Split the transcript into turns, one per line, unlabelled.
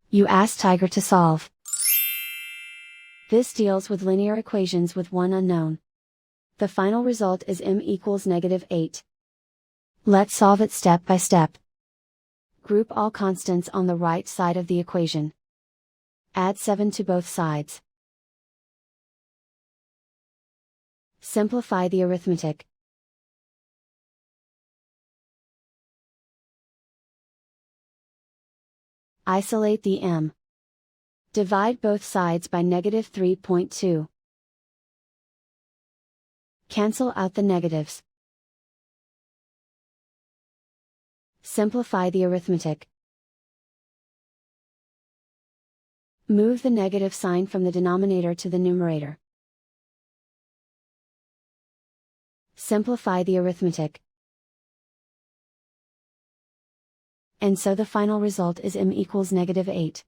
You ask Tiger to solve. This deals with linear equations with one unknown. The final result is m equals -8. Let's solve it step by step. Group all constants on the right side of the equation. Add 7 to both sides. Simplify the arithmetic. Isolate the m. Divide both sides by -3.2. Cancel out the negatives. Simplify the arithmetic. Move the negative sign from the denominator to the numerator. Simplify the arithmetic. And so the final result is m equals -8.